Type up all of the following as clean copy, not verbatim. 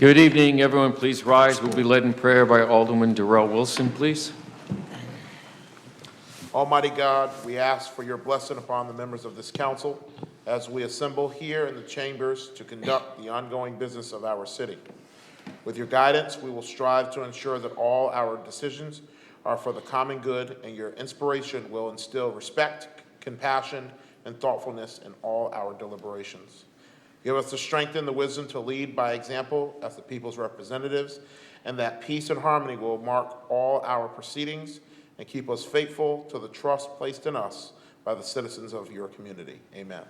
Good evening, everyone. Please rise. We'll be led in prayer by Alderman Darrell Wilson, please. Almighty God, we ask for your blessing upon the members of this council as we assemble here in the chambers to conduct the ongoing business of our city. With your guidance, we will strive to ensure that all our decisions are for the common good, and your inspiration will instill respect, compassion, and thoughtfulness in all our deliberations. Give us the strength and the wisdom to lead by example as the people's representatives, and that peace and harmony will mark all our proceedings and keep us faithful to the trust placed in us by the citizens of your community. Amen.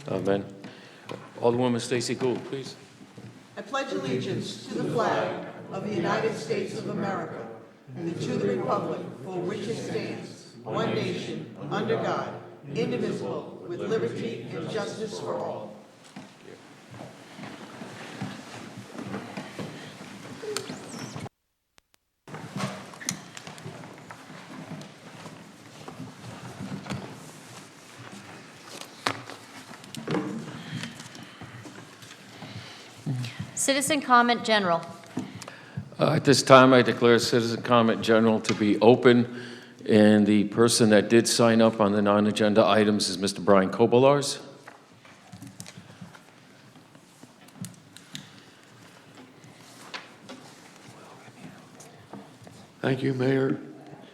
Amen. Alderwoman Stacey Gould, please. I pledge allegiance to the flag of the United States of America and to the republic for which it stands, one nation, under God, indivisible, with liberty and justice for all. Citizen comment general. At this time, I declare citizen comment general to be open, and the person that did sign up on the non-agenda items is Mr. Brian Kobolars. Thank you, Mayor,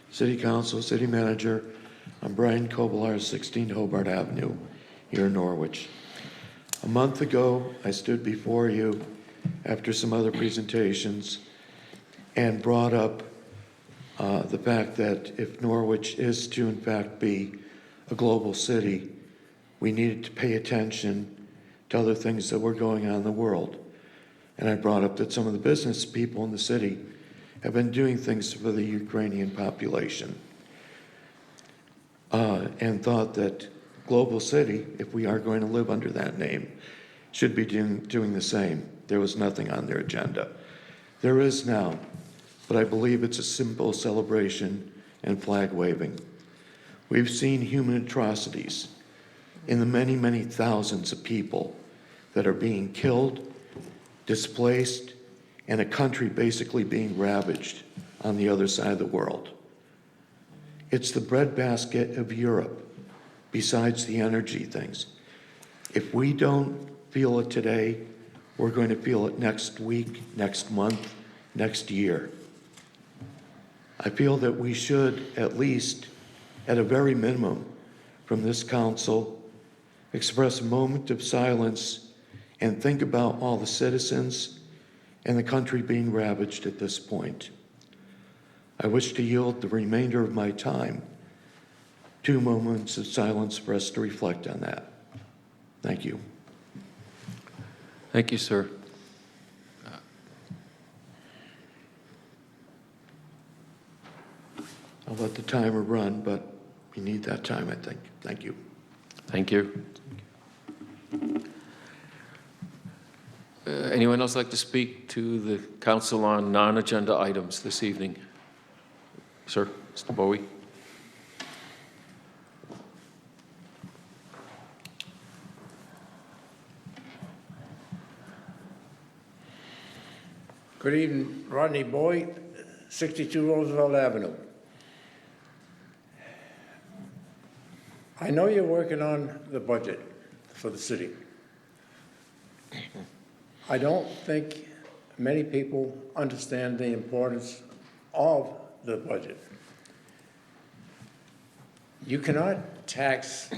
City Council, City Manager. I'm Brian Kobolars, 16 Hobart Avenue, here in Norwich. A month ago, I stood before you after some other presentations and brought up the fact that if Norwich is to in fact be a global city, we needed to pay attention to other things that were going on in the world. And I brought up that some of the business people in the city have been doing things for the Ukrainian population, and thought that global city, if we are going to live under that name, should be doing the same. There was nothing on their agenda. There is now, but I believe it's a simple celebration and flag waving. We've seen human atrocities in the many, many thousands of people that are being killed, displaced, and a country basically being ravaged on the other side of the world. It's the breadbasket of Europe, besides the energy things. If we don't feel it today, we're going to feel it next week, next month, next year. I feel that we should, at least, at a very minimum, from this council, express a moment of silence and think about all the citizens and the country being ravaged at this point. I wish to yield the remainder of my time 2 moments of silence for us to reflect on that. Thank you. Thank you, sir. I'll let the timer run, but we need that time, I think. Thank you. Thank you. Anyone else like to speak to the council on non-agenda items this evening? Sir, Mr. Bowie. Good evening, Rodney Boyd, 62 Roosevelt Avenue. I know you're working on the budget for the city. I don't think many people understand the importance of the budget. You cannot tax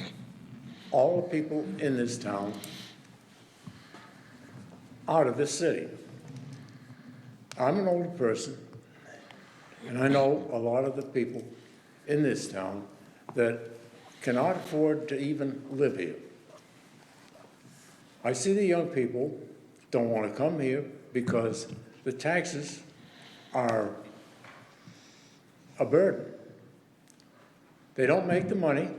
all the people in this town out of this city. I'm an older person, and I know a lot of the people in this town that cannot afford to even live here. I see the young people don't want to come here because the taxes are a burden. They don't make the money.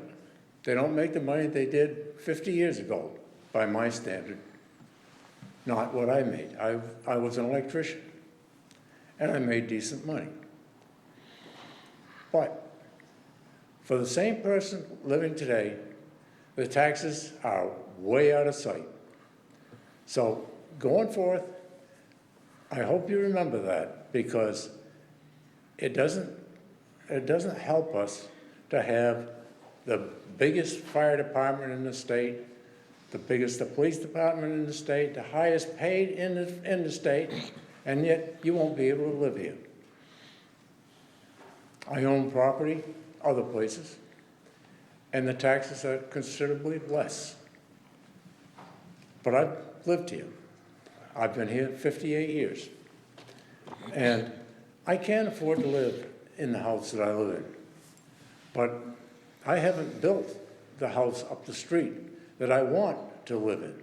They don't make the money they did 50 years ago, by my standard. Not what I made. I was an electrician, and I made decent money. But for the same person living today, the taxes are way out of sight. So going forth, I hope you remember that, because it doesn't help us to have the biggest fire department in the state, the biggest police department in the state, the highest paid in the state, and yet you won't be able to live here. I own property other places, and the taxes are considerably less. But I've lived here. I've been here 58 years. And I can't afford to live in the house that I live in. But I haven't built the house up the street that I want to live in.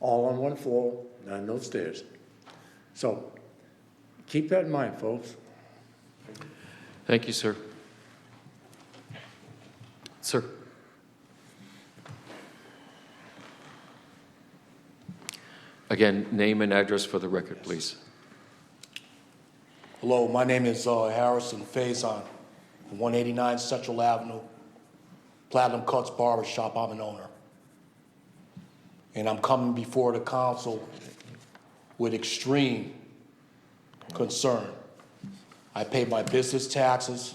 All on one floor, and no stairs. So keep that in mind, folks. Thank you, sir. Sir. Again, name and address for the record, please. Hello, my name is Harrison Faison, 189 Central Avenue, Platinum Cuts Barbershop. I'm an owner. And I'm coming before the council with extreme concern. I pay my business taxes.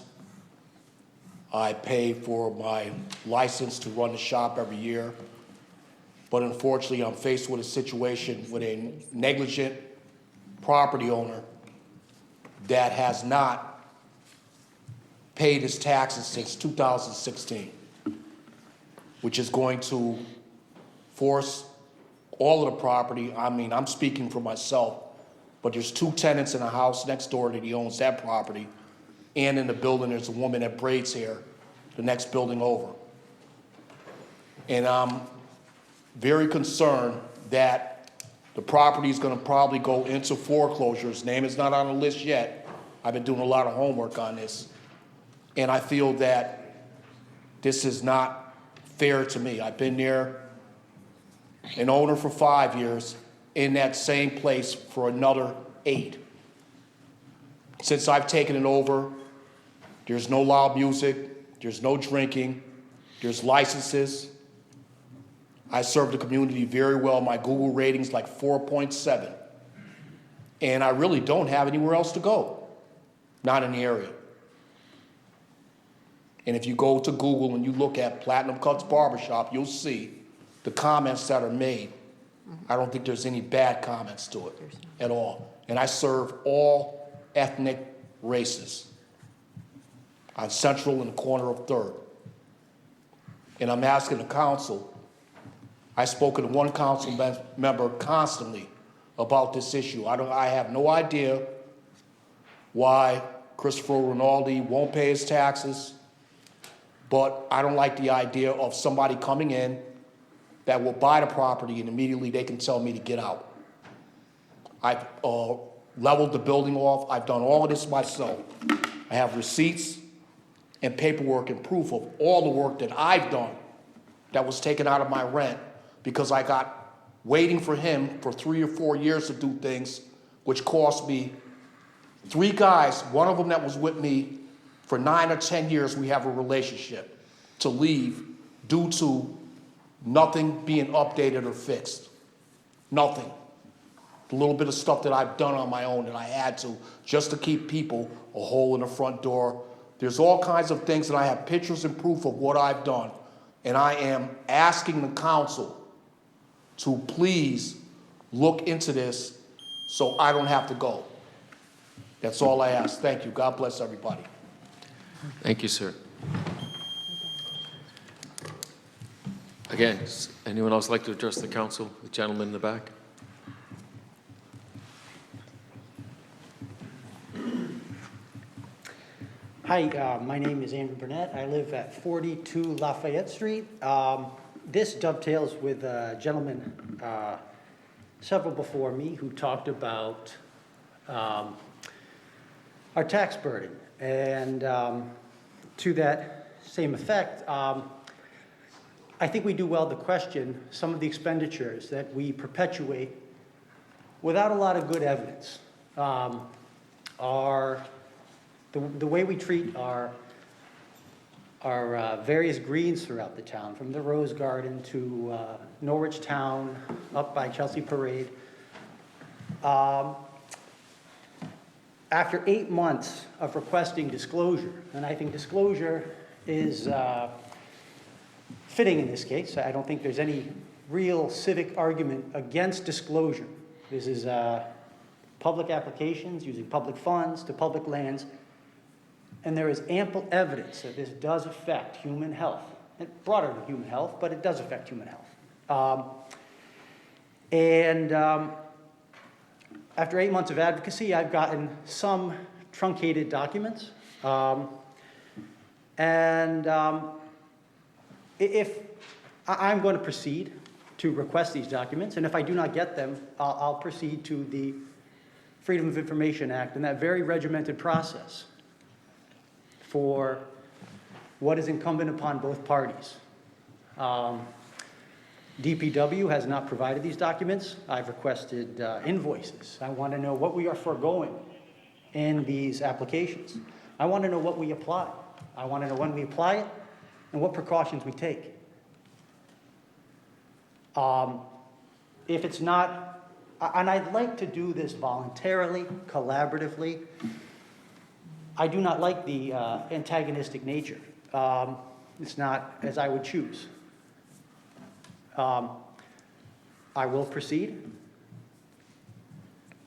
I pay for my license to run the shop every year. But unfortunately, I'm faced with a situation with a negligent property owner that has not paid his taxes since 2016, which is going to force all of the property. I mean, I'm speaking for myself, but there's 2 tenants in a house next door that he owns that property, and in the building there's a woman that braids hair the next building over. And I'm very concerned that the property is going to probably go into foreclosure. His name is not on the list yet. I've been doing a lot of homework on this. And I feel that this is not fair to me. I've been there, an owner for 5 years, in that same place for another 8. Since I've taken it over, there's no loud music, there's no drinking, there's licenses. I serve the community very well. My Google rating's like 4.7. And I really don't have anywhere else to go, not in the area. And if you go to Google and you look at Platinum Cuts Barbershop, you'll see the comments that are made. I don't think there's any bad comments to it at all. And I serve all ethnic races on Central and the corner of 3rd. And I'm asking the council, I've spoken to one council member constantly about this issue. I have no idea why Christopher Rinaldi won't pay his taxes, but I don't like the idea of somebody coming in that will buy the property and immediately they can tell me to get out. I've leveled the building off. I've done all of this myself. I have receipts and paperwork and proof of all the work that I've done that was taken out of my rent because I got waiting for him for 3 or 4 years to do things, which cost me 3 guys, one of them that was with me for 9 or 10 years, we have a relationship, to leave due to nothing being updated or fixed. Nothing. The little bit of stuff that I've done on my own that I had to, just to keep people, a hole in the front door. There's all kinds of things that I have pictures and proof of what I've done. And I am asking the council to please look into this so I don't have to go. That's all I ask. Thank you. God bless everybody. Thank you, sir. Again, does anyone else like to address the council? The gentleman in the back. Hi, my name is Andrew Burnett. I live at 42 Lafayette Street. This dovetails with a gentleman, several before me, who talked about our tax burden. And to that same effect, I think we do well to question some of the expenditures that we perpetuate without a lot of good evidence. The way we treat our various greens throughout the town, from the Rose Garden to Norwich Town, up by Chelsea Parade, After 8 months of requesting disclosure, and I think disclosure is fitting in this case. I don't think there's any real civic argument against disclosure. This is public applications using public funds to public lands, and there is ample evidence that this does affect human health. It's broader than human health, but it does affect human health. After 8 months of advocacy, I've gotten some truncated documents. If I'm going to proceed to request these documents, and if I do not get them, I'll proceed to the Freedom of Information Act and that very regimented process for what is incumbent upon both parties. DPW has not provided these documents. I've requested invoices. I want to know what we are foregoing in these applications. I want to know what we apply. I want to know when we apply it and what precautions we take. If it's not, and I'd like to do this voluntarily, collaboratively. I do not like the antagonistic nature. It's not as I would choose. I will proceed.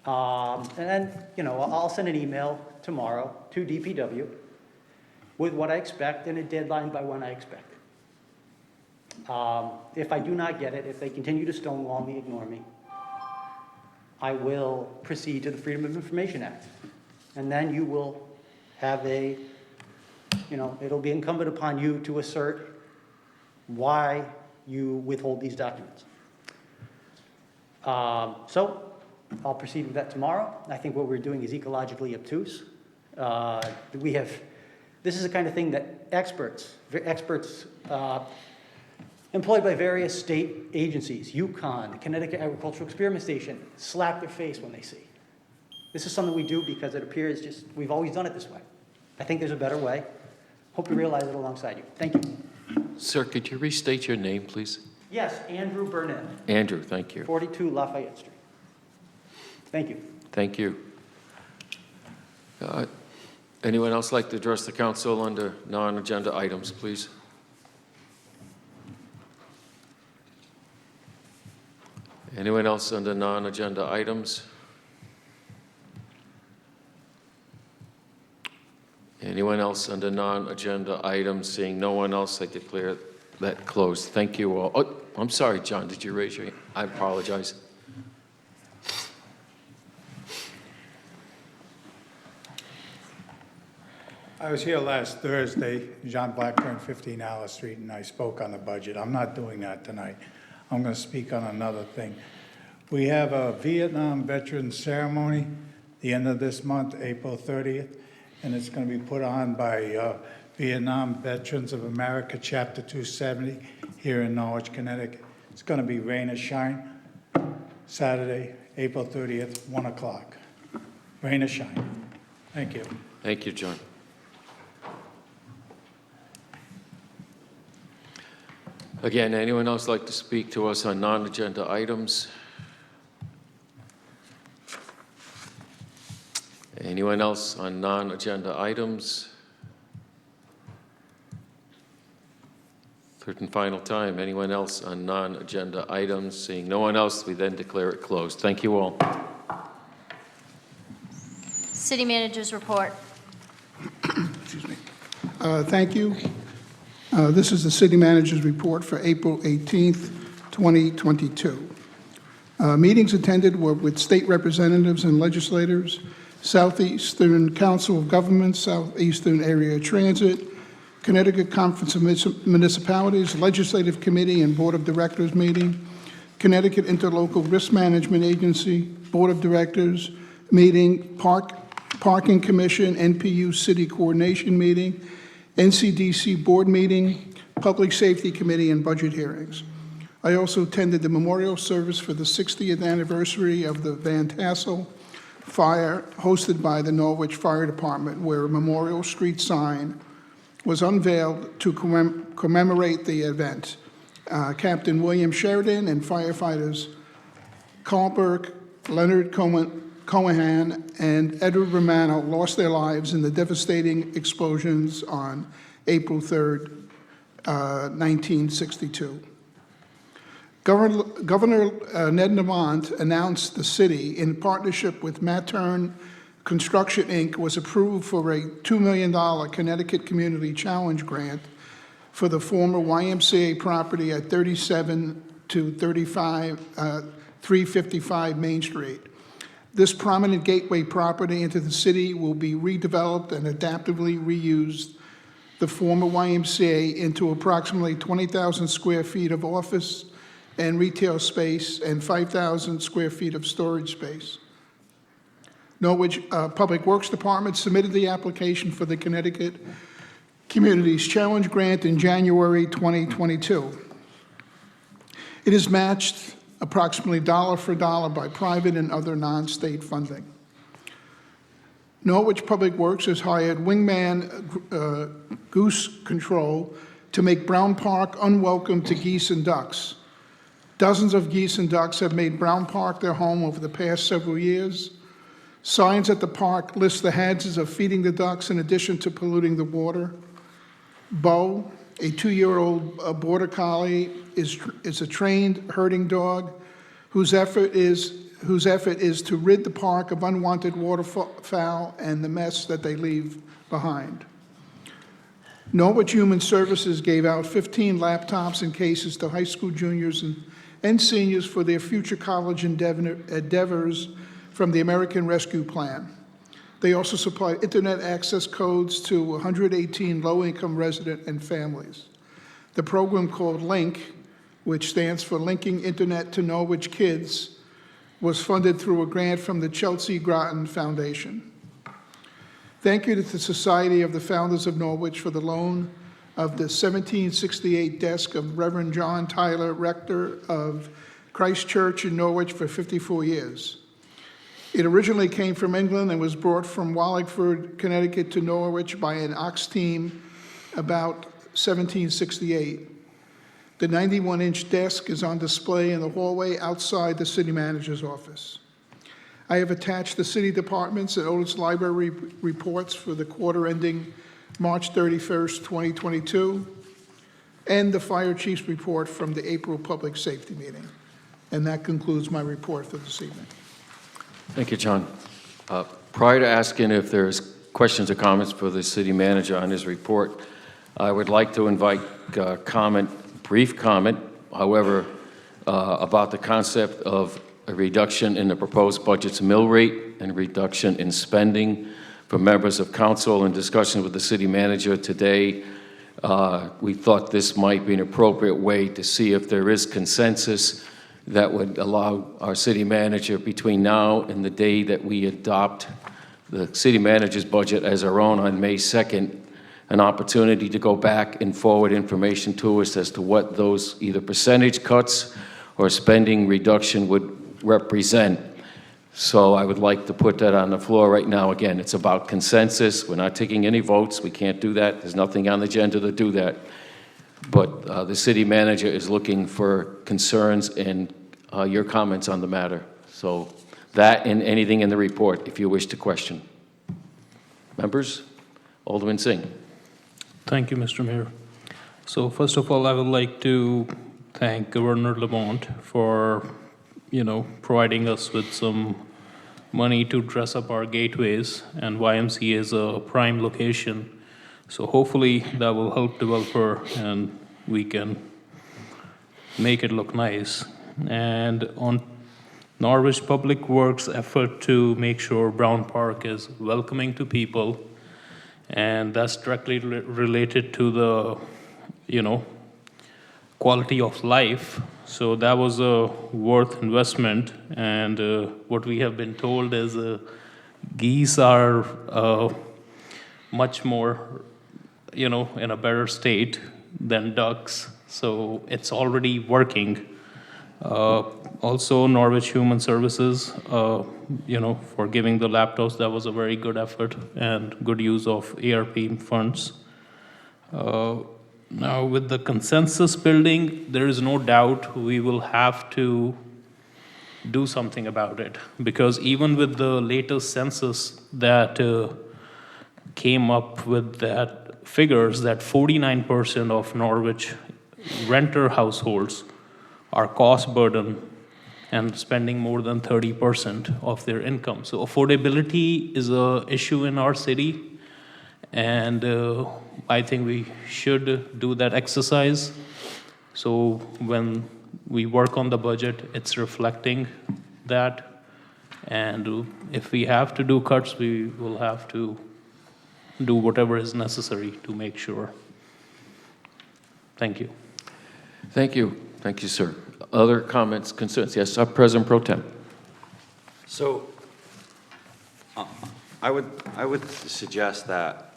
And then, I'll send an email tomorrow to DPW with what I expect and a deadline by when I expect. If I do not get it, if they continue to stonewall me, ignore me, I will proceed to the Freedom of Information Act. And then you will have it'll be incumbent upon you to assert why you withhold these documents. So I'll proceed with that tomorrow. I think what we're doing is ecologically obtuse. This is the kind of thing that experts employed by various state agencies, UConn, the Connecticut Agricultural Experiment Station, slap their face when they see. This is something we do because it appears we've always done it this way. I think there's a better way. Hope you realize it alongside you. Thank you. Sir, could you restate your name, please? Yes, Andrew Burnett, Andrew, thank you. 42 Lafayette Street. Thank you. Thank you. Anyone else like to address the council under non-agenda items, please? Anyone else under non-agenda items? Anyone else under non-agenda items? Seeing no one else, I declare that closed. Thank you all. Oh, I'm sorry, John, did you raise your hand? I apologize. I was here last Thursday, John Blackburn, 15 Alice Street, and I spoke on the budget. I'm not doing that tonight. I'm going to speak on another thing. We have a Vietnam Veterans Ceremony the end of this month, April 30th, and it's going to be put on by Vietnam Veterans of America, Chapter 270, here in Norwich, Connecticut. It's going to be rain or shine, Saturday, April 30th, 1 o'clock. Rain or shine. Thank you. Thank you, John. Again, anyone else like to speak to us on non-agenda items? Anyone else on non-agenda items? Third and final time, anyone else on non-agenda items? Seeing no one else, we then declare it closed. Thank you all. City Manager's report. Excuse me. Thank you. This is the City Manager's report for April 18th, 2022. Meetings attended were with state representatives and legislators, Southeastern Council of Governments, Southeastern Area Transit, Connecticut Conference of Municipalities, Legislative Committee and Board of Directors meeting, Connecticut Interlocal Risk Management Agency, Board of Directors meeting, Parking Commission, NPU City Coordination meeting, NCDC Board meeting, Public Safety Committee, and budget hearings. I also attended the memorial service for the 60th anniversary of the Van Tassel fire hosted by the Norwich Fire Department, where a memorial street sign was unveiled to commemorate the event. Captain William Sheridan and firefighters Carlberg, Leonard Cohen, and Edward Romano lost their lives in the devastating explosions on April 3rd, 1962. Governor Ned Lamont announced the city, in partnership with Mattern Construction, Inc., was approved for a $2 million Connecticut Community Challenge grant for the former YMCA property at 37 to 355 Main Street. This prominent gateway property into the city will be redeveloped and adaptively reused the former YMCA into approximately 20,000 square feet of office and retail space and 5,000 square feet of storage space. Norwich Public Works Department submitted the application for the Connecticut Communities Challenge Grant in January 2022. It is matched approximately dollar for dollar by private and other non-state funding. Norwich Public Works has hired Wingman Goose Control to make Brown Park unwelcome to geese and ducks. Dozens of geese and ducks have made Brown Park their home over the past several years. Signs at the park list the hazards of feeding the ducks in addition to polluting the water. Bo, a 2-year-old border collie, is a trained herding dog whose effort is to rid the park of unwanted waterfowl and the mess that they leave behind. Norwich Human Services gave out 15 laptops and cases to high school juniors and seniors for their future college endeavors from the American Rescue Plan. They also supplied internet access codes to 118 low-income residents and families. The program, called LINK, which stands for Linking Internet to Norwich Kids, was funded through a grant from the Chelsea Groton Foundation. Thank you to the Society of the Founders of Norwich for the loan of the 1768 desk of Reverend John Tyler, rector of Christ Church in Norwich, for 54 years. It originally came from England and was brought from Wallingford, Connecticut to Norwich by an ox team about 1768. The 91-inch desk is on display in the hallway outside the city manager's office. I have attached the city departments and Otis Library reports for the quarter ending March 31st, 2022, and the fire chief's report from the April public safety meeting. And that concludes my report for this evening. Thank you, John. Prior to asking if there's questions or comments for the city manager on his report, I would like to invite brief comment, however, about the concept of a reduction in the proposed budget's mill rate and reduction in spending for members of council. In discussion with the city manager today, we thought this might be an appropriate way to see if there is consensus that would allow our city manager, between now and the day that we adopt the city manager's budget as our own on May 2nd, an opportunity to go back and forward information to us as to what those either percentage cuts or spending reduction would represent. So I would like to put that on the floor right now. Again, it's about consensus. We're not taking any votes. We can't do that. There's nothing on the agenda to do that. But the city manager is looking for concerns and your comments on the matter. So that and anything in the report, if you wish to question. Members? Alderman Singh. Thank you, Mr. Mayor. So first of all, I would like to thank Governor Lamont for, providing us with some money to dress up our gateways, and YMCA is a prime location. So hopefully that will help developer and we can make it look nice. And on Norwich Public Works' effort to make sure Brown Park is welcoming to people, and that's directly related to the, quality of life. So that was a worth investment. And what we have been told is geese are much more, in a better state than ducks. So it's already working. Also, Norwich Human Services, for giving the laptops, that was a very good effort and good use of ARP funds. Now, with the consensus building, there is no doubt we will have to do something about it. Because even with the latest census that came up with that figures that 49% of Norwich renter households are cost burden and spending more than 30% of their income. So affordability is a issue in our city, and I think we should do that exercise. So when we work on the budget, it's reflecting that. And if we have to do cuts, we will have to do whatever is necessary to make sure. Thank you. Thank you. Thank you, sir. Other comments, concerns? Yes, President Pro Tem. So I would suggest that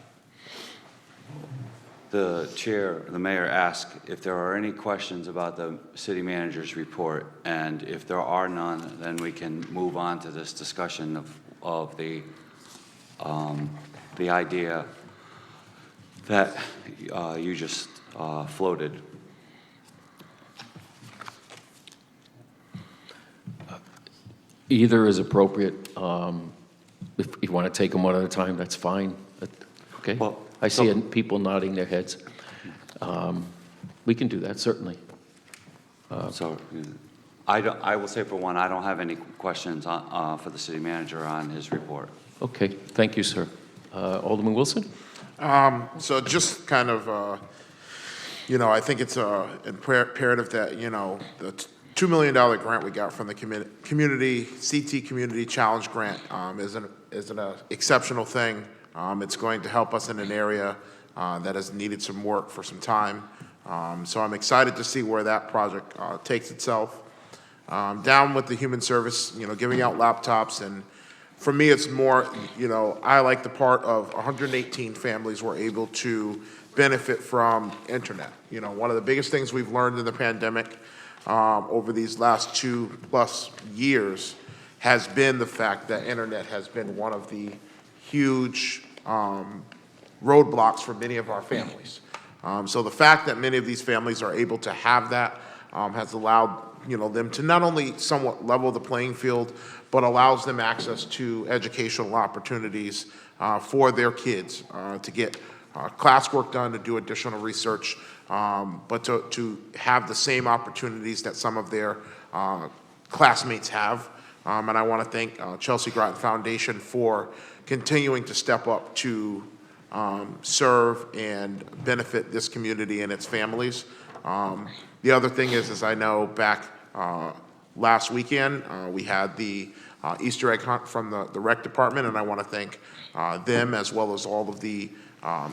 the chair, the mayor, ask if there are any questions about the city manager's report, and if there are none, then we can move on to this discussion of the idea that you just floated. Either is appropriate. If you want to take them one at a time, that's fine. Okay? Well, I see people nodding their heads. We can do that, certainly. I will say for one, I don't have any questions for the city manager on his report. Okay, thank you, sir. Alderman Wilson? So just kind of, I think it's imperative that, the $2 million grant we got from the community CT Community Challenge Grant is an exceptional thing. It's going to help us in an area that has needed some work for some time. So I'm excited to see where that project takes itself. Down with the human service, giving out laptops, and for me it's more, I like the part of 118 families were able to benefit from internet. One of the biggest things we've learned in the pandemic over these last 2+ years has been the fact that internet has been one of the huge roadblocks for many of our families. So the fact that many of these families are able to have that has allowed them to not only somewhat level the playing field, but allows them access to educational opportunities for their kids to get classwork done, to do additional research, but to have the same opportunities that some of their classmates have. And I want to thank Chelsea Groton Foundation for continuing to step up to serve and benefit this community and its families. The other thing is I know back last weekend, we had the Easter egg hunt from the rec department, and I want to thank them as well as all of the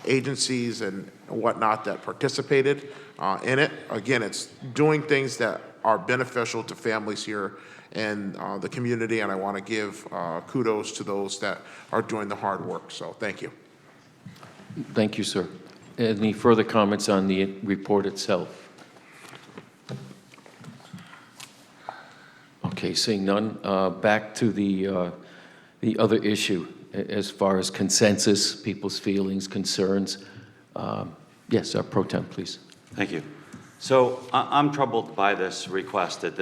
agencies and whatnot that participated in it. Again, it's doing things that are beneficial to families here in the community, and I want to give kudos to those that are doing the hard work. So thank you. Thank you, sir. Any further comments on the report itself? Okay, seeing none, back to the other issue as far as consensus, people's feelings, concerns. Yes, Pro Tem, please. Thank you. So I'm troubled by this request and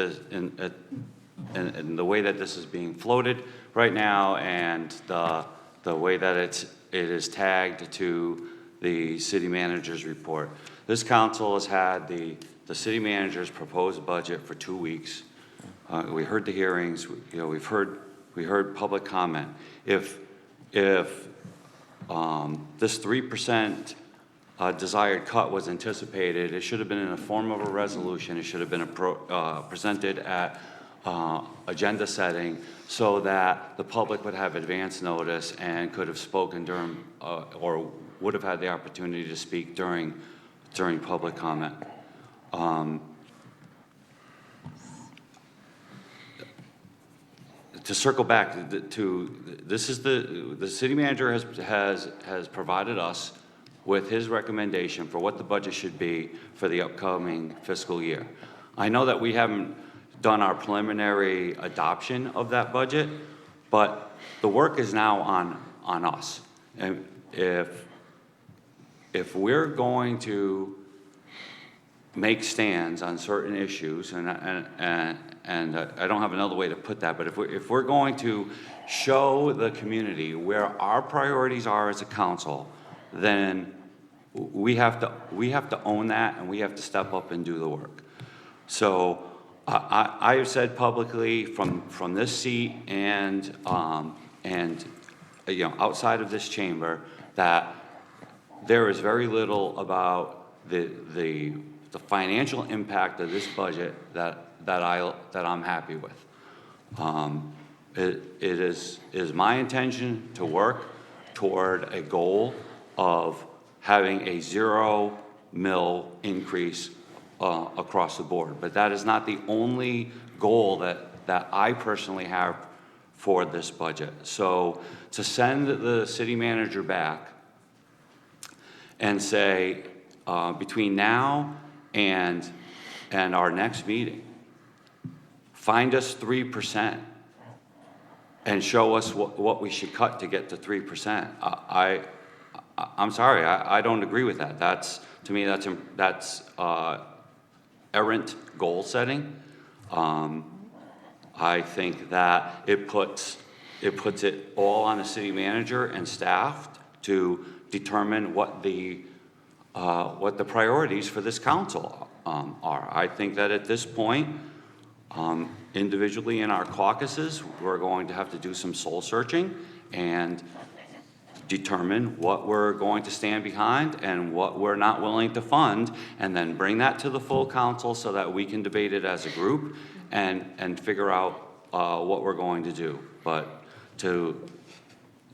the way that this is being floated right now, and the way that it is tagged to the city manager's report. This council has had the city manager's proposed budget for 2 weeks. We heard the hearings. We heard public comment. If this 3% desired cut was anticipated, it should have been in the form of a resolution. It should have been presented at agenda setting so that the public would have advance notice and could have spoken during, or would have had the opportunity to speak during public comment. To circle back to this, is the city manager has provided us with his recommendation for what the budget should be for the upcoming fiscal year. I know that we haven't done our preliminary adoption of that budget, but the work is now on us. And if we're going to make stands on certain issues, and I don't have another way to put that, but if we're going to show the community where our priorities are as a council, then we have to own that, and we have to step up and do the work. So I have said publicly from this seat and you know, outside of this chamber, that there is very little about the financial impact of this budget that I'm happy with. It is my intention to work toward a goal of having a 0 mil increase across the board. But that is not the only goal that I personally have for this budget. So to send the city manager back and say, between now and our next meeting, find us 3% and show us what we should cut to get to 3%. I'm sorry, I don't agree with that. To me, that's errant goal setting. I think that it puts it all on the city manager and staff to determine what the priorities for this council are. I think that at this point, individually in our caucuses, we're going to have to do some soul searching and determine what we're going to stand behind and what we're not willing to fund, and then bring that to the full council so that we can debate it as a group and figure out what we're going to do. But to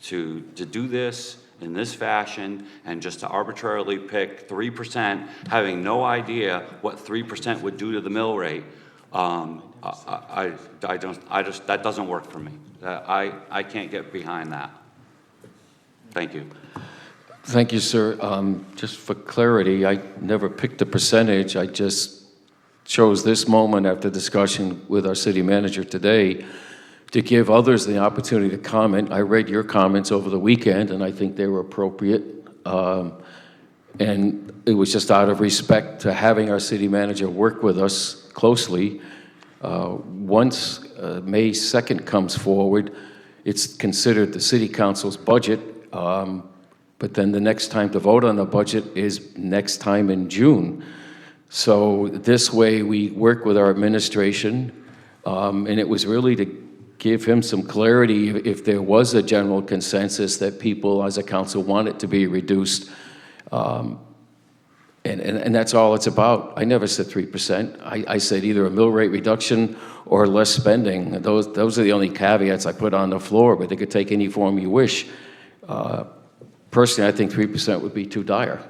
do this in this fashion and just to arbitrarily pick 3%, having no idea what 3% would do to the mill rate, that doesn't work for me. I can't get behind that. Thank you. Thank you, sir. Just for clarity, I never picked a percentage. I just chose this moment after discussion with our city manager today to give others the opportunity to comment. I read your comments over the weekend, and I think they were appropriate. And it was just out of respect to having our city manager work with us closely. Once May 2nd comes forward, it's considered the city council's budget, but then the next time to vote on the budget is next time in June. So this way we work with our administration, and it was really to give him some clarity if there was a general consensus that people as a council want it to be reduced. And that's all it's about. I never said 3%. I said either a mill rate reduction or less spending. Those are the only caveats I put on the floor, but they could take any form you wish. Personally, I think 3% would be too dire,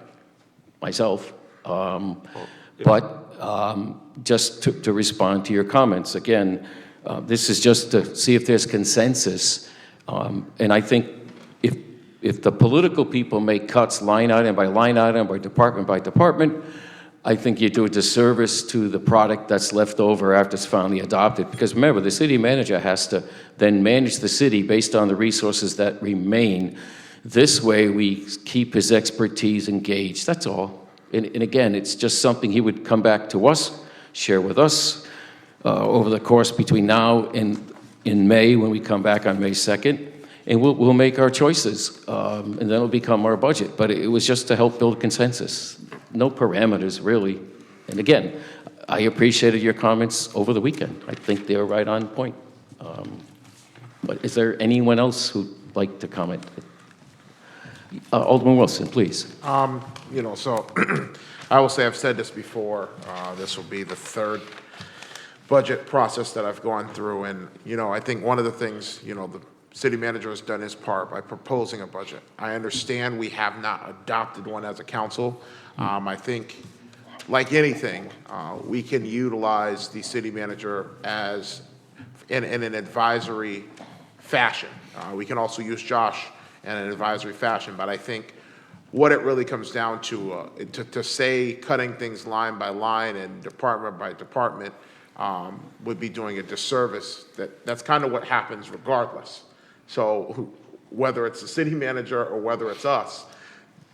myself. Just to respond to your comments, again, this is just to see if there's consensus. And I think if the political people make cuts line item by department, I think you do a disservice to the product that's left over after it's finally adopted. Because remember, the city manager has to then manage the city based on the resources that remain. This way, we keep his expertise engaged, that's all. And again, it's just something he would come back to us, share with us over the course between now and in May, when we come back on May 2nd. And we'll make our choices, and then it'll become our budget. But it was just to help build consensus. No parameters, really. And again, I appreciated your comments over the weekend. I think they were right on point. But is there anyone else who'd like to comment? Alderman Wilson, please. You know, so I will say, I've said this before, this will be the third budget process that I've gone through. And, you know, I think one of the things, you know, the city manager has done his part by proposing a budget. I understand we have not adopted one as a council. I think, like anything, we can utilize the city manager as in an advisory fashion. We can also use Josh in an advisory fashion, but I think what it really comes down to say cutting things line by line and department by department would be doing a disservice. That's kind of what happens regardless. So whether it's the city manager or whether it's us,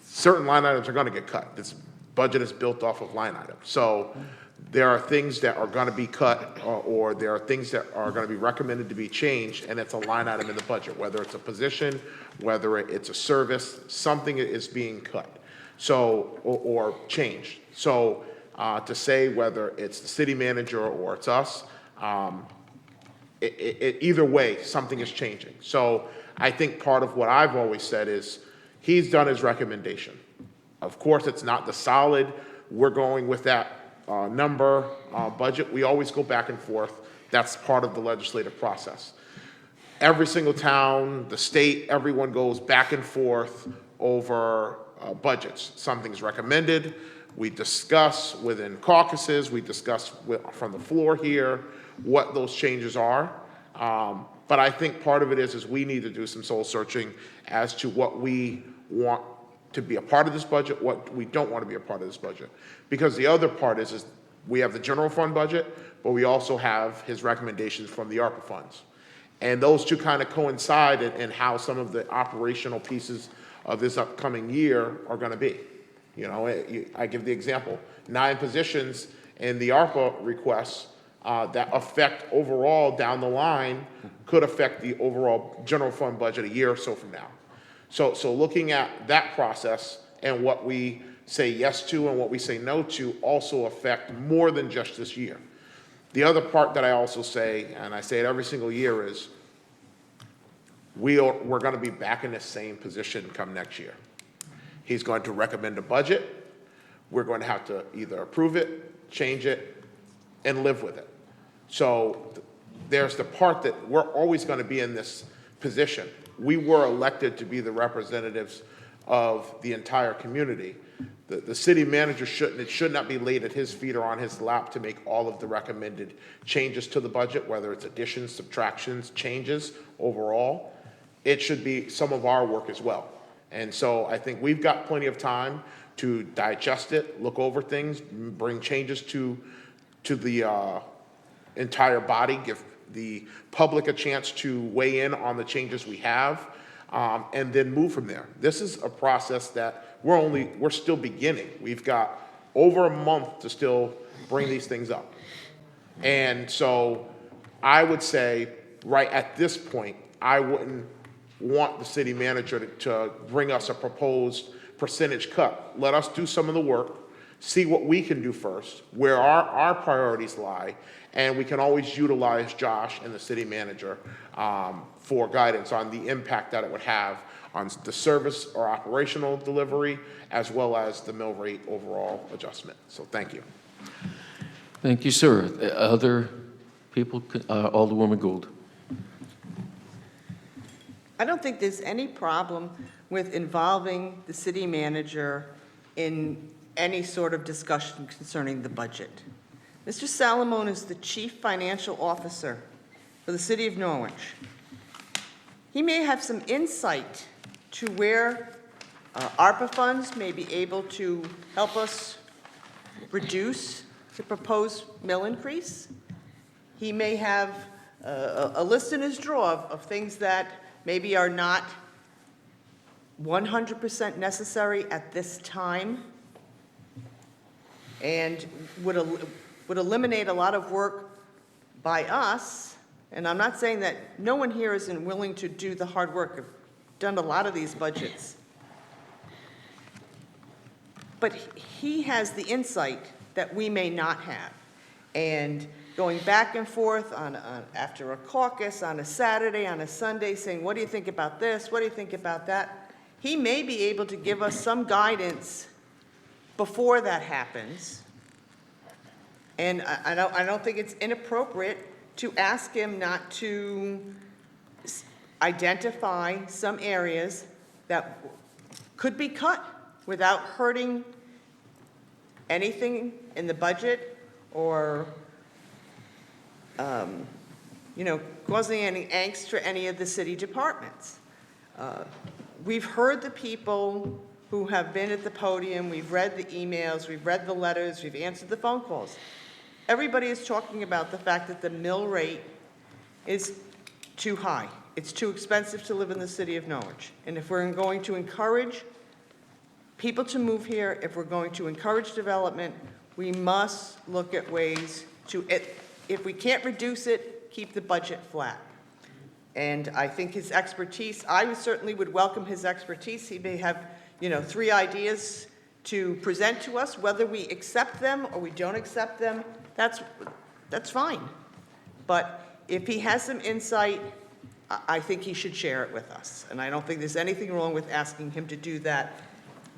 certain line items are going to get cut. This budget is built off of line items. So there are things that are going to be cut, or there are things that are going to be recommended to be changed, and it's a line item in the budget, whether it's a position, whether it's a service, something is being cut, so, or changed. So to say whether it's the city manager or it's us, either way, something is changing. So I think part of what I've always said is, he's done his recommendation. Of course, it's not the solid, we're going with that number, budget. We always go back and forth. That's part of the legislative process. Every single town, the state, everyone goes back and forth over budgets. Something's recommended. We discuss within caucuses. We discuss from the floor here what those changes are. But I think part of it is we need to do some soul searching as to what we want to be a part of this budget, what we don't want to be a part of this budget. Because the other part is we have the general fund budget, but we also have his recommendations from the ARPA funds. And those two kind of coincide in how some of the operational pieces of this upcoming year are going to be. You know, I give the example, 9 positions in the ARPA requests that affect overall down the line could affect the overall general fund budget a year or so from now. So looking at that process and what we say yes to and what we say no to also affect more than just this year. The other part that I also say, and I say it every single year, is we're going to be back in the same position come next year. He's going to recommend a budget. We're going to have to either approve it, change it, and live with it. So there's the part that we're always going to be in this position. We were elected to be the representatives of the entire community. The city manager should not be laid at his feet or on his lap to make all of the recommended changes to the budget, whether it's additions, subtractions, changes overall. It should be some of our work as well. And so I think we've got plenty of time to digest it, look over things, bring changes to the entire body, give the public a chance to weigh in on the changes we have, and then move from there. This is a process that we're still beginning. We've got over a month to still bring these things up. And so I would say right at this point, I wouldn't want the city manager to bring us a proposed percentage cut. Let us do some of the work, see what we can do first, where our priorities lie, and we can always utilize Josh and the city manager for guidance on the impact that it would have on the service or operational delivery, as well as the mill rate overall adjustment. So thank you. Thank you, sir. Other people? Alderwoman Gould. I don't think there's any problem with involving the city manager in any sort of discussion concerning the budget. Mr. Salamone is the Chief Financial Officer for the City of Norwich. He may have some insight to where ARPA funds may be able to help us reduce the proposed mill increase. He may have a list in his drawer of things that maybe are not 100% necessary at this time and would eliminate a lot of work by us. And I'm not saying that no one here isn't willing to do the hard work. I've done a lot of these budgets. But he has the insight that we may not have. And going back and forth after a caucus, on a Saturday, on a Sunday, saying, what do you think about this? What do you think about that? He may be able to give us some guidance before that happens. And I don't think it's inappropriate to ask him not to identify some areas that could be cut without hurting anything in the budget or causing any angst for any of the city departments. We've heard the people who have been at the podium, we've read the emails, we've read the letters, we've answered the phone calls. Everybody is talking about the fact that the mill rate is too high. It's too expensive to live in the city of Norwich. And if we're going to encourage people to move here, if we're going to encourage development, We must look at ways to, if we can't reduce it, keep the budget flat. And I think his expertise, I certainly would welcome his expertise. He may have, 3 ideas to present to us. Whether we accept them or we don't accept them, that's fine. But if he has some insight, I think he should share it with us. And I don't think there's anything wrong with asking him to do that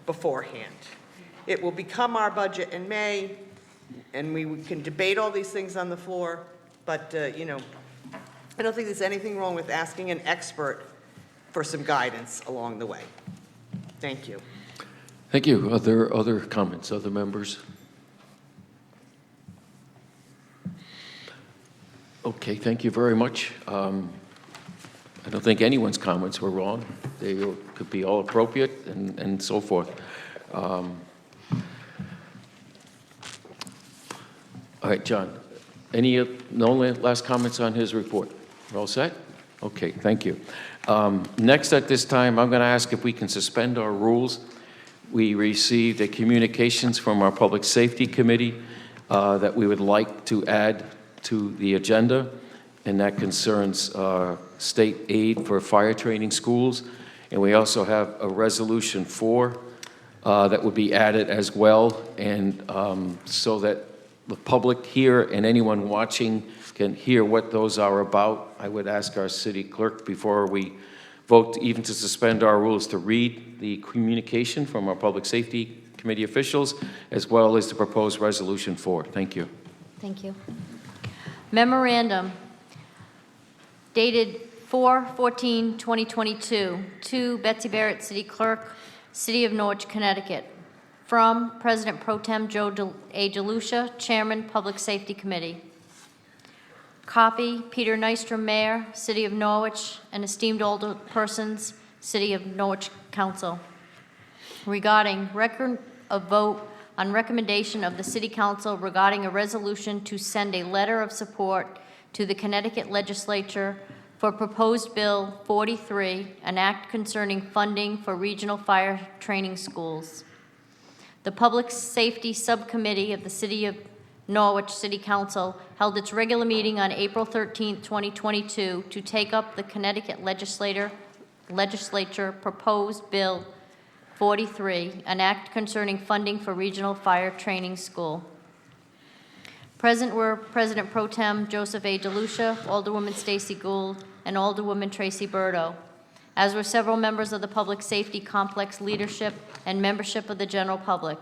beforehand. It will become our budget in May, and we can debate all these things on the floor, but, I don't think there's anything wrong with asking an expert for some guidance along the way. Thank you. Thank you. Other comments, other members? Okay, thank you very much. I don't think anyone's comments were wrong. They could be all appropriate and so forth. All right, John, no last comments on his report? We're all set? Okay, thank you. Next at this time, I'm going to ask if we can suspend our rules. We received a communications from our Public Safety Committee that we would like to add to the agenda, and that concerns state aid for fire training schools. And we also have a resolution 4 that would be added as well, and so that the public here and anyone watching can hear what those are about. I would ask our city clerk, before we vote even to suspend our rules, to read the communication from our Public Safety Committee officials, as well as the proposed resolution 4. Thank you. Thank you. Memorandum dated 4/14/2022 to Betsy Barrett, City Clerk, City of Norwich, Connecticut. From President Pro Tem Joe A. DeLucia, Chairman, Public Safety Committee. Copy, Peter Nystrom, Mayor, City of Norwich, and esteemed alderpersons, City of Norwich Council. Regarding record of vote on recommendation of the City Council regarding a resolution to send a letter of support to the Connecticut Legislature for proposed Bill 43, an act concerning funding for regional fire training schools. The Public Safety Subcommittee of the City of Norwich City Council held its regular meeting on April 13, 2022 to take up the Connecticut Legislature proposed Bill 43, an act concerning funding for regional fire training school. Present were President Pro Tem Joseph A. DeLucia, Alderwoman Stacy Gould, and Alderwoman Tracy Berto, as were several members of the Public Safety Complex leadership and membership of the general public.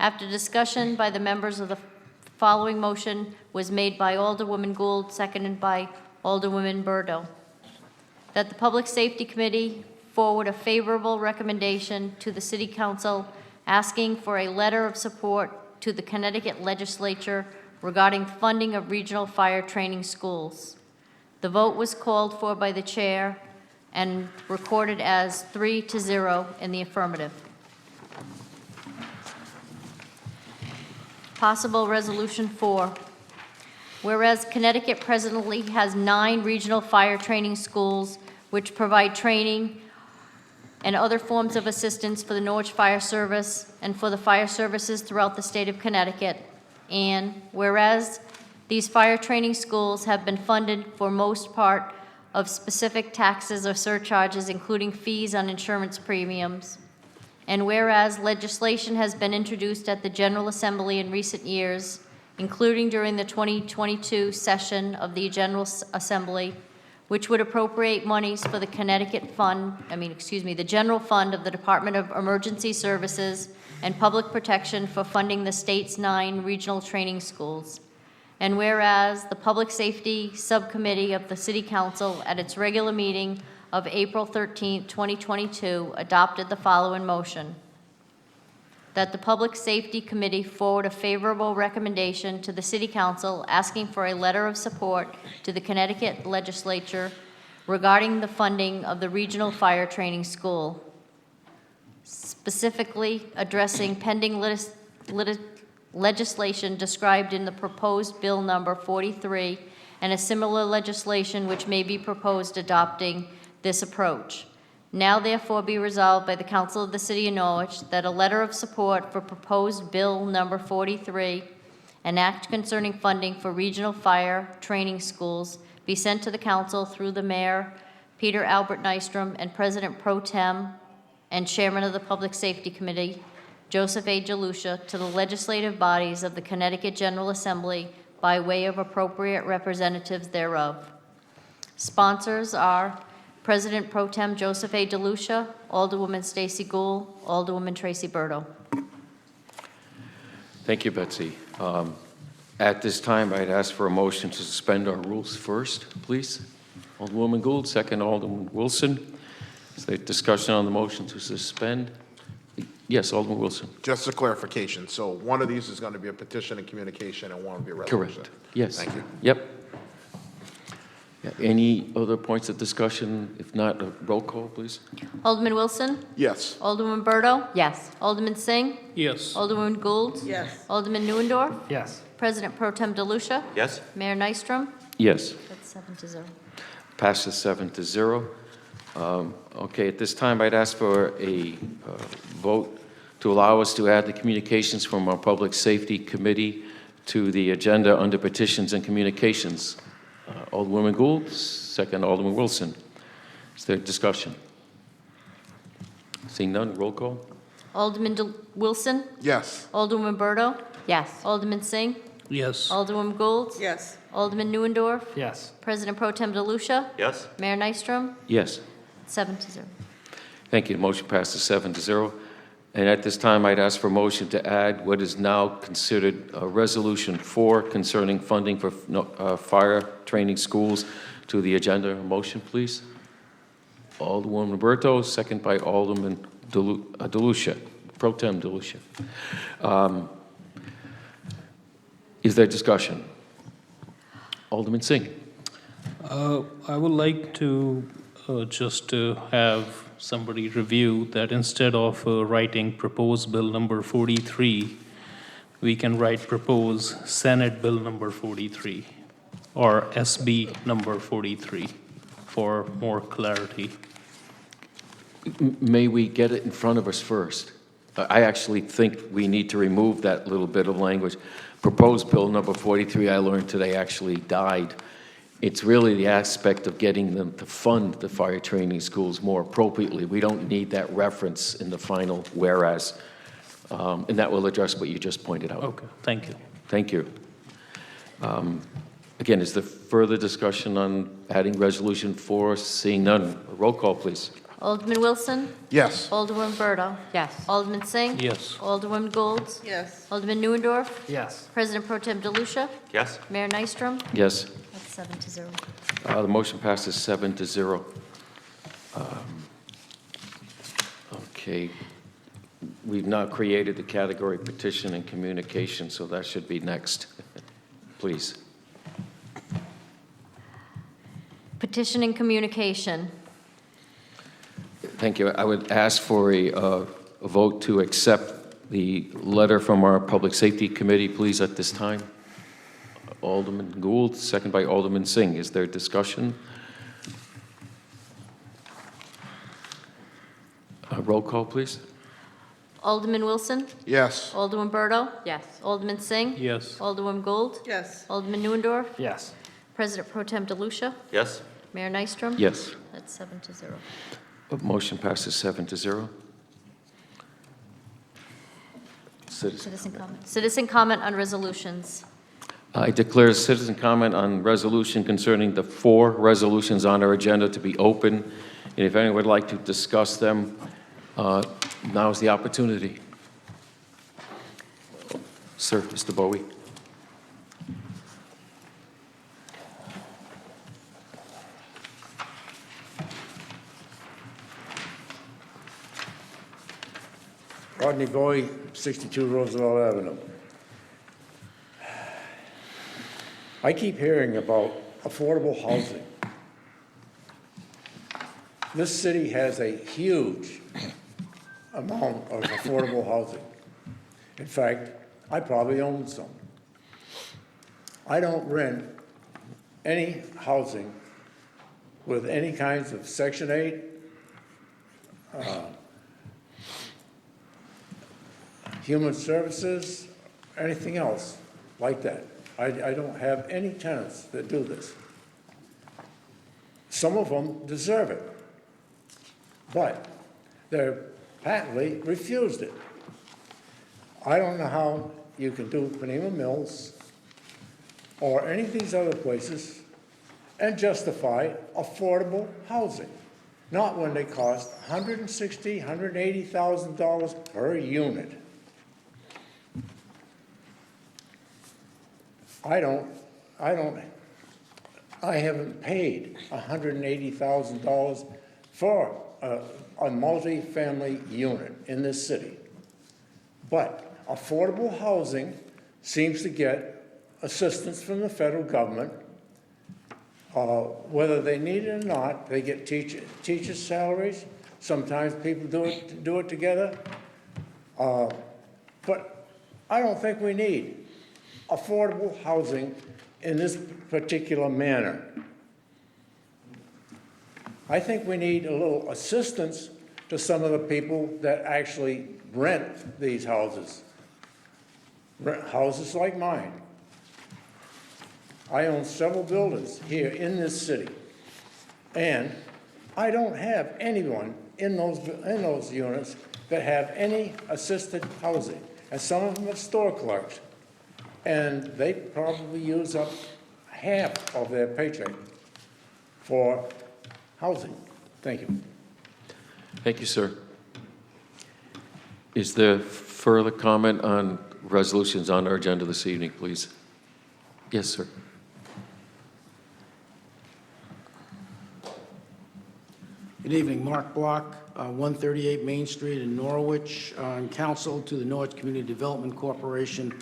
After discussion by the members of the following motion was made by Alderwoman Gould, seconded by Alderwoman Berto, that the Public Safety Committee forward a favorable recommendation to the City Council asking for a letter of support to the Connecticut Legislature regarding funding of regional fire training schools. The vote was called for by the chair and recorded as 3-0 in the affirmative. Possible Resolution 4. Whereas Connecticut presently has 9 regional fire training schools which provide training and other forms of assistance for the Norwich Fire Service and for the fire services throughout the state of Connecticut. And whereas these fire training schools have been funded for most part of specific taxes or surcharges, including fees on insurance premiums. And whereas legislation has been introduced at the General Assembly in recent years, including during the 2022 session of the General Assembly, which would appropriate monies for the the general fund of the Department of Emergency Services and Public Protection for funding the state's 9 regional training schools. And whereas the Public Safety Subcommittee of the City Council at its regular meeting of April 13, 2022, adopted the following motion: that the Public Safety Committee forward a favorable recommendation to the City Council asking for a letter of support to the Connecticut Legislature regarding the funding of the Regional Fire Training School, specifically addressing pending legislation described in the proposed Bill number 43 and a similar legislation which may be proposed adopting this approach. Now therefore be resolved by the Council of the City of Norwich that a letter of support for proposed Bill number 43 an act concerning funding for regional fire training schools be sent to the council through the mayor, Peter Albert Nystrom, and President Pro Tem and Chairman of the Public Safety Committee, Joseph A. DeLucia, to the legislative bodies of the Connecticut General Assembly by way of appropriate representatives thereof. Sponsors are President Pro Tem Joseph A. DeLucia, Alderwoman Stacy Gould, Alderwoman Tracy Berto. Thank you, Betsy. At this time, I'd ask for a motion to suspend our rules first, please. Alderwoman Gould, second Alderman Wilson. Is there discussion on the motion to suspend? Yes, Alderman Wilson. Just a clarification, so one of these is going to be a petition and communication, and one will be a resolution? Correct. Yes. Thank you. Yep. Yeah, any other points of discussion? If not, a roll call, please. Alderman Wilson? Yes. Alderwoman Berto? Yes. Alderman Singh? Yes. Alderwoman Gould? Yes. Alderman Neuendorf? Yes. President Pro Tem DeLucia? Yes? Mayor Nystrom? Yes. That's 7-0. Passes 7-0. Okay, at this time, I'd ask for a vote to allow us to add the communications from our Public Safety Committee to the agenda under petitions and communications. Alderwoman Gould, second Alderman Wilson. Is there discussion? Seeing none, roll call. Alderman Wilson? Yes. Alderwoman Berto? Yes. Alderman Singh? Yes. Alderwoman Gould? Yes. Alderman Neuendorf? Yes. President Pro Tem DeLucia? Yes? Mayor Nystrom? Yes. 7-0. Thank you. Motion passes 7-0. And at this time, I'd ask for a motion to add what is now considered Resolution 4 concerning funding for fire training schools to the agenda. A motion, please. Alderwoman Roberto, second by Alderman DeLucia, Pro Tem DeLucia. Is there discussion? Alderman Singh. I would like to just have somebody review that instead of writing proposed bill number 43, we can write propose Senate bill number 43 or SB number 43 for more clarity. May we get it in front of us first? I actually think we need to remove that little bit of language. Proposed bill number 43, I learned today, actually died. It's really the aspect of getting them to fund the fire training schools more appropriately. We don't need that reference in the final whereas, and that will address what you just pointed out. Okay, thank you. Thank you. Again, is there further discussion on adding Resolution 4? Seeing none, roll call, please. Alderman Wilson? Yes. Alderwoman Berto? Yes. Alderman Singh? Yes. Alderwoman Gould? Yes. Alderman Neuendorf? Yes. President Pro Tem DeLucia? Yes? Mayor Nystrom? Yes. That's 7-0. The motion passes 7-0. Okay. We've now created the category petition and communication, so that should be next. Please. Petition and communication. Thank you. I would ask for a vote to accept the letter from our Public Safety Committee, please, at this time. Alderman Gould, second by Alderman Singh. Is there discussion? Roll call, please. Alderman Wilson? Yes. Alderwoman Berto? Yes. Alderman Singh? Yes. Alderwoman Gould? Yes. Alderman Neuendorf? Yes. President Pro Tem DeLucia? Yes? Mayor Nystrom? Yes. That's 7-0. Motion passes 7-0. Citizen comment. Citizen comment on resolutions. I declare citizen comment on resolution concerning the 4 resolutions on our agenda to be open. And if anyone would like to discuss them, now is the opportunity. Sir, Mr. Bowie. Rodney Bowie, 62 Roosevelt Avenue. I keep hearing about affordable housing. This city has a huge amount of affordable housing. In fact, I probably own some. I don't rent any housing with any kinds of Section 8, human services, anything else. like that. I don't have any tenants that do this. Some of them deserve it, but they patently refused it. I don't know how you can do Panema Mills or any of these other places and justify affordable housing, not when they cost $160,000, $180,000 per unit. I haven't paid $180,000 for a multi-family unit in this city. But affordable housing seems to get assistance from the federal government. Whether they need it or not, they get teachers' salaries. Sometimes people do it together. But I don't think we need affordable housing in this particular manner. I think we need a little assistance to some of the people that actually rent these houses. Houses like mine. I own several buildings here in this city, and I don't have anyone in those units that have any assisted housing, and some of them are store clerks, and they probably use up half of their paycheck for housing. Thank you. Thank you, sir. Is there further comment on resolutions on our agenda this evening, please? Yes, sir. Good evening, Mark Block, 138 Main Street in Norwich. I'm counsel to the Norwich Community Development Corporation,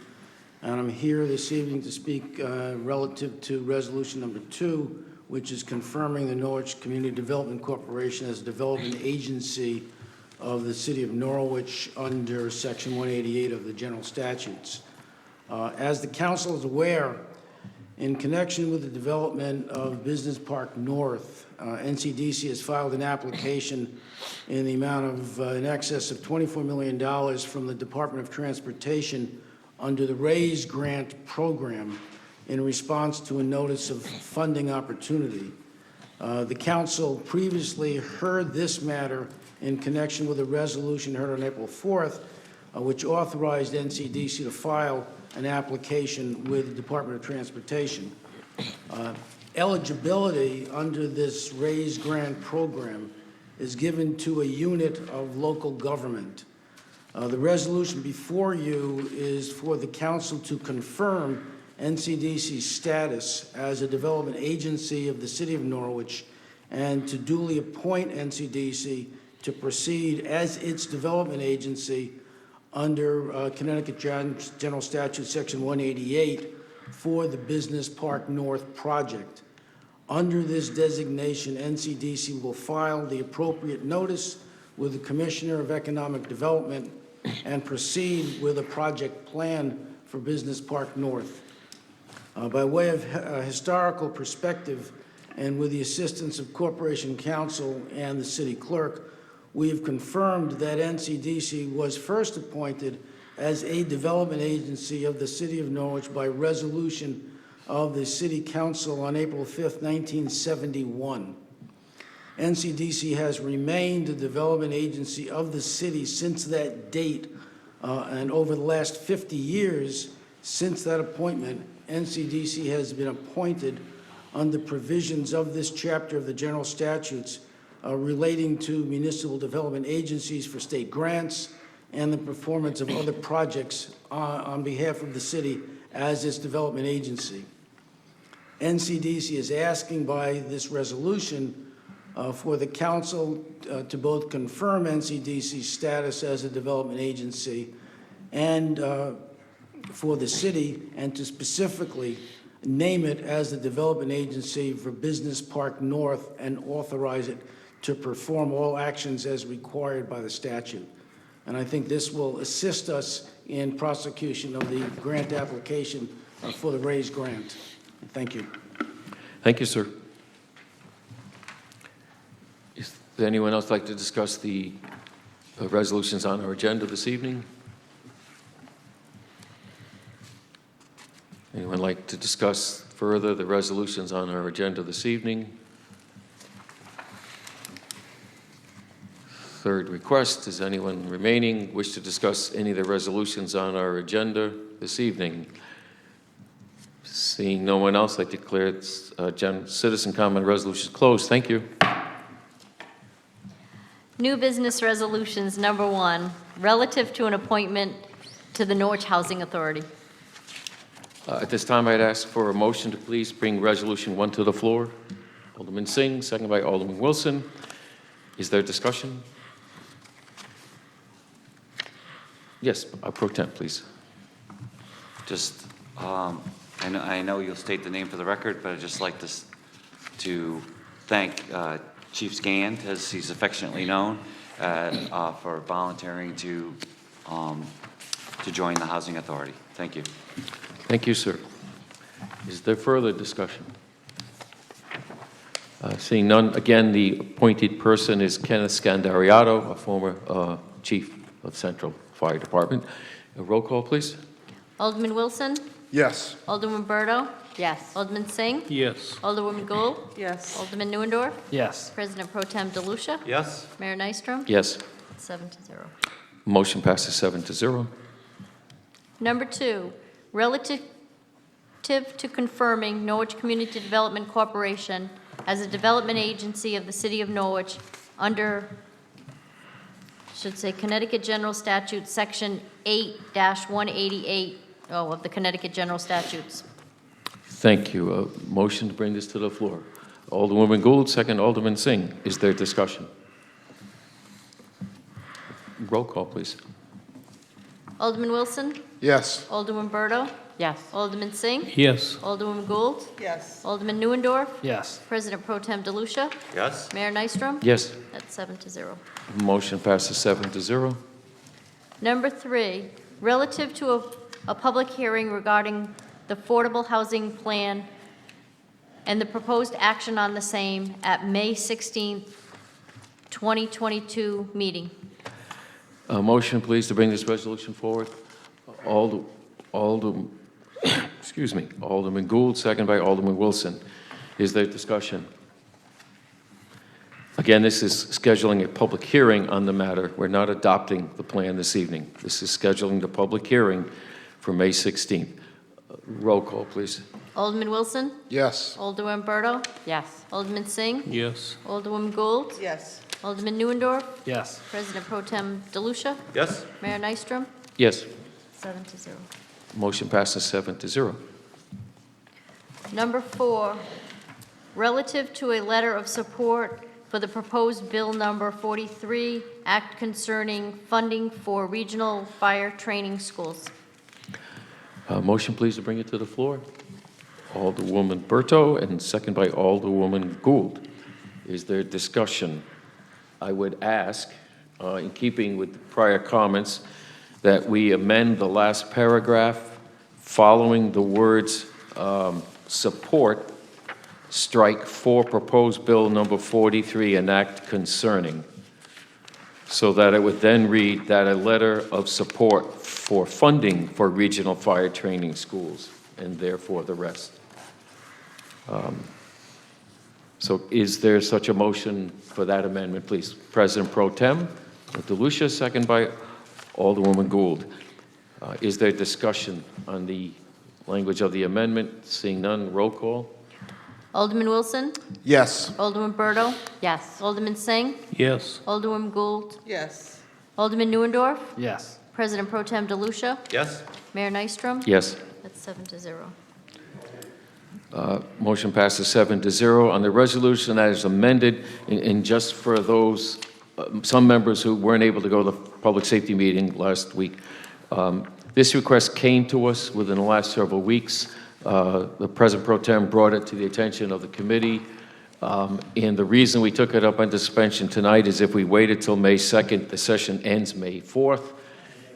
and I'm here this evening to speak relative to Resolution Number 2, which is confirming the Norwich Community Development Corporation as a development agency of the City of Norwich under Section 188 of the General Statutes. As the council is aware, in connection with the development of Business Park North, NCDC has filed an application in the amount of in excess of $24 million from the Department of Transportation under the RAISE grant program in response to a notice of funding opportunity. The council previously heard this matter in connection with a resolution heard on April 4th, which authorized NCDC to file an application with the Department of Transportation. Eligibility under this RAISE grant program is given to a unit of local government. The resolution before you is for the council to confirm NCDC's status as a development agency of the City of Norwich and to duly appoint NCDC to proceed as its development agency under Connecticut General Statute Section 188 for the Business Park North project. Under this designation, NCDC will file the appropriate notice with the Commissioner of Economic Development and proceed with a project plan for Business Park North. By way of historical perspective and with the assistance of Corporation Counsel and the City Clerk, we have confirmed that NCDC was first appointed as a development agency of the City of Norwich by resolution of the City Council on April 5th, 1971. NCDC has remained a development agency of the city since that date, and over the last 50 years since that appointment, NCDC has been appointed under provisions of this chapter of the General Statutes relating to municipal development agencies for state grants and the performance of other projects on behalf of the city as its development agency. NCDC is asking by this resolution for the council to both confirm NCDC's status as a development agency and for the city, and to specifically name it as the development agency for Business Park North and authorize it to perform all actions as required by the statute. And I think this will assist us in prosecution of the grant application for the RAISE grant. Thank you. Thank you, sir. Is there anyone else like to discuss the resolutions on our agenda this evening? Anyone like to discuss further the resolutions on our agenda this evening? Third request, does anyone remaining wish to discuss any of the resolutions on our agenda this evening? Seeing no one else, I declare citizen comment resolutions closed. Thank you. New business resolutions, number 1, relative to an appointment to the Norwich Housing Authority. At this time, I'd ask for a motion to please bring Resolution 1 to the floor. Alderman Singh, second by Alderman Wilson. Is there discussion? Yes, Pro Tem, please. Just, I know you'll state the name for the record, but I'd just like to thank Chief Scand, as he's affectionately known, for volunteering to join the Housing Authority. Thank you. Thank you, sir. Is there further discussion? Seeing none, again, the appointed person is Kenneth Scandariato, a former chief of Central Fire Department. A roll call, please. Alderman Wilson? Yes. Alderman Berto? Yes. Alderman Singh? Yes. Alderwoman Gould? Yes. Alderman Neuendorf? Yes. President Pro Tem DeLucia? Yes? Mayor Nystrom? Yes. 7-0. Motion passes 7-0. Number 2, relative to confirming Norwich Community Development Corporation as a development agency of the City of Norwich under, should say, Connecticut General Statute, Section 8-188 of the Connecticut General Statutes. Thank you. Motion to bring this to the floor. Alderwoman Gould, second Alderman Singh. Is there discussion? Roll call, please. Alderman Wilson? Yes. Alderman Berto? Yes. Alderman Singh? Yes. Alderwoman Gould? Yes. Alderman Neuendorf? Yes. President Pro Tem DeLucia? Yes? Mayor Nystrom? Yes. That's 7-0. Motion passes 7-0. Number 3, relative to a public hearing regarding the affordable housing plan and the proposed action on the same at May 16th, 2022 meeting. Motion, please, to bring this resolution forward. Excuse me, Alderman Gould, second by Alderman Wilson. Is there discussion? Again, this is scheduling a public hearing on the matter. We're not adopting the plan this evening. This is scheduling the public hearing for May 16th. Roll call, please. Alderman Wilson? Yes. Alderman Berto? Yes. Alderman Singh? Yes. Alderwoman Gould? Yes. Alderman Neuendorf? Yes. President Pro Tem DeLucia? Yes? Mayor Nystrom? Yes. 7-0. Motion passes 7-0. Number 4, relative to a letter of support for the proposed Bill Number 43, Act concerning funding for regional fire training schools. Motion, please, to bring it to the floor. Alderwoman Berto, and second by Alderwoman Gould. Is there discussion? I would ask, in keeping with the prior comments, that we amend the last paragraph following the words support, strike for proposed bill number 43, an act concerning, so that it would then read that a letter of support for funding for regional fire training schools, and therefore the rest. So is there such a motion for that amendment, please? President Pro Tem DeLucia, second by Alderwoman Gould. Is there discussion on the language of the amendment? Seeing none, roll call. Alderman Wilson? Yes. Alderman Berto? Yes. Alderman Singh? Yes. Alderwoman Gould? Yes. Alderman Neuendorf? Yes. President Pro Tem DeLucia? Yes? Mayor Nystrom? Yes. That's 7-0. Motion passes 7-0. On the resolution that is amended, and just for those, some members who weren't able to go to the public safety meeting last week, this request came to us within the last several weeks. The President Pro Tem brought it to the attention of the committee, and the reason we took it up on suspension tonight is if we waited till May 2nd, the session ends May 4th,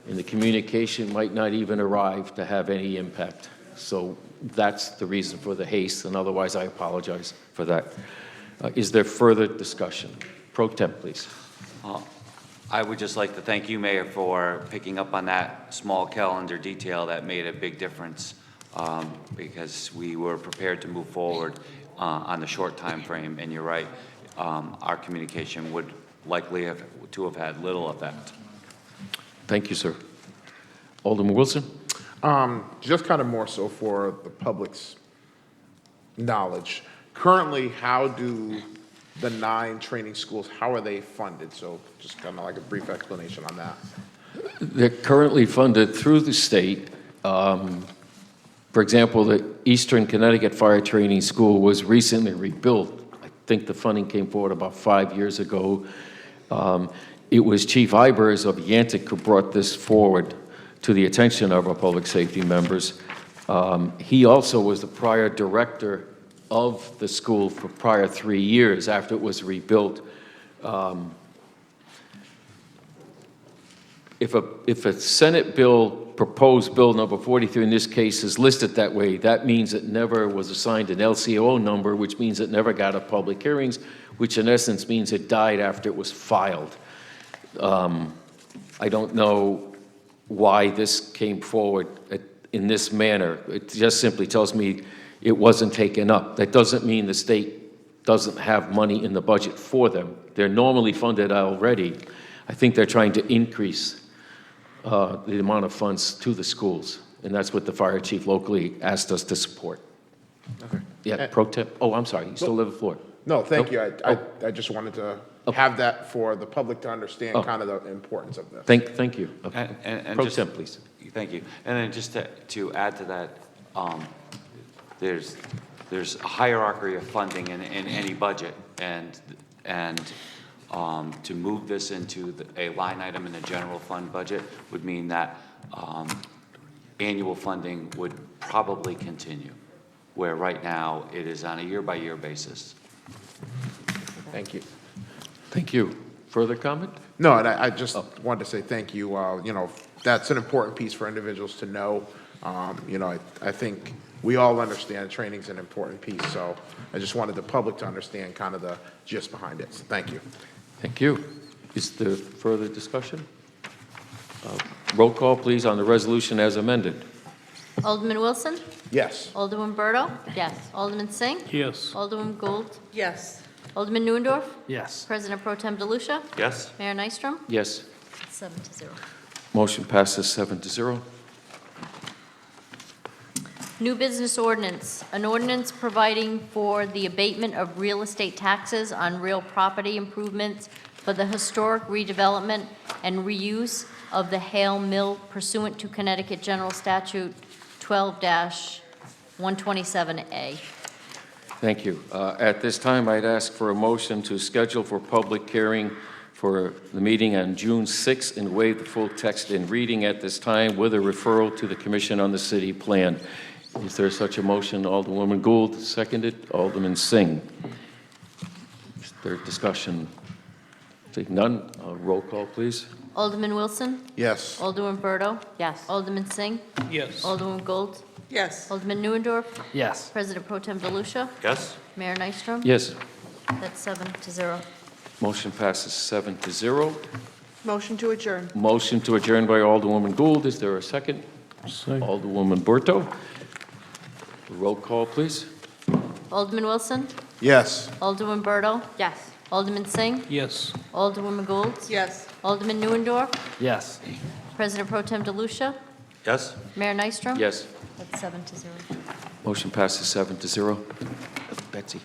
and the communication might not even arrive to have any impact. So that's the reason for the haste, and otherwise I apologize for that. Is there further discussion? Pro Tem, please. I would just like to thank you, Mayor, for picking up on that small calendar detail that made a big difference because we were prepared to move forward on the short time frame. And you're right, our communication would likely have had little effect. Thank you, sir. Alderman Wilson? Just kind of more so for the public's knowledge. Currently, how do the 9 training schools, how are they funded? So just kind of like a brief explanation on that. They're currently funded through the state. For example, the Eastern Connecticut Fire Training School was recently rebuilt. I think the funding came forward about 5 years ago. It was Chief Ibers of Yantic who brought this forward to the attention of our public safety members. He also was the prior director of the school for prior 3 years after it was rebuilt. If a Senate bill, proposed bill number 43 in this case, is listed that way, that means it never was assigned an LCO number, which means it never got a public hearings, which in essence means it died after it was filed. I don't know why this came forward in this manner. It just simply tells me it wasn't taken up. That doesn't mean the state doesn't have money in the budget for them. They're normally funded already. I think they're trying to increase the amount of funds to the schools, and that's what the fire chief locally asked us to support. Okay. Yeah, pro temp. Oh, I'm sorry. You still have the floor. No, thank Nope. you. I just wanted to have that for the public to understand kind of the importance of this. Thank you. Okay. And Pro just- temp, please. Thank you. And then just to add to that, there's a hierarchy of funding in any budget, and to move this into a line item in the general fund budget would mean that annual funding would probably continue, where right now it is on a year-by-year basis. Thank you. Thank you. Further comment? No, and I just wanted to say thank you. You know, that's an important piece for individuals to know. You know, I think we all understand training's an important piece, so I just wanted the public to understand kind of the gist behind it. So thank you. Thank you. Is there further discussion? Roll call, please, on the resolution as amended. Alderman Wilson? Yes. Alderman Berto? Yes. Alderman Singh? Yes. Alderman Gould? Yes. Alderman Neuendorf? Yes. President Pro Tem DeLucia? Yes? Mayor Nystrom? Yes. 7-0. Motion passes 7-0. New business ordinance, an ordinance providing for the abatement of real estate taxes on real property improvements for the historic redevelopment and reuse of the Hale Mill pursuant to Connecticut General Statute 12-127A. Thank you. At this time, I'd ask for a motion to schedule for public hearing for the meeting on June 6th and waive the full text in reading at this time with a referral to the Commission on the City Plan. Is there such a motion? Alderwoman Gould, seconded. Alderman Singh. Is there discussion? Seeing none, roll call, please. Alderman Wilson? Yes. Alderman Berto? Yes. Alderman Singh? Yes. Alderman Gould? Yes. Alderman Neuendorf? Yes. President Pro Tem DeLucia? Yes? Mayor Nystrom? Yes. That's 7-0. Motion passes 7-0. Motion to adjourn. Motion to adjourn by Alderwoman Gould. Is there a second? Second. Alderwoman Berto. Roll call, please. Alderman Wilson? Yes. Alderman Berto? Yes. Alderman Singh? Yes. Alderwoman Gould? Yes. Alderman Neuendorf? Yes. President Pro Tem DeLucia? Yes? Mayor Nystrom? Yes. That's 7-0. Motion passes 7-0. Betsy.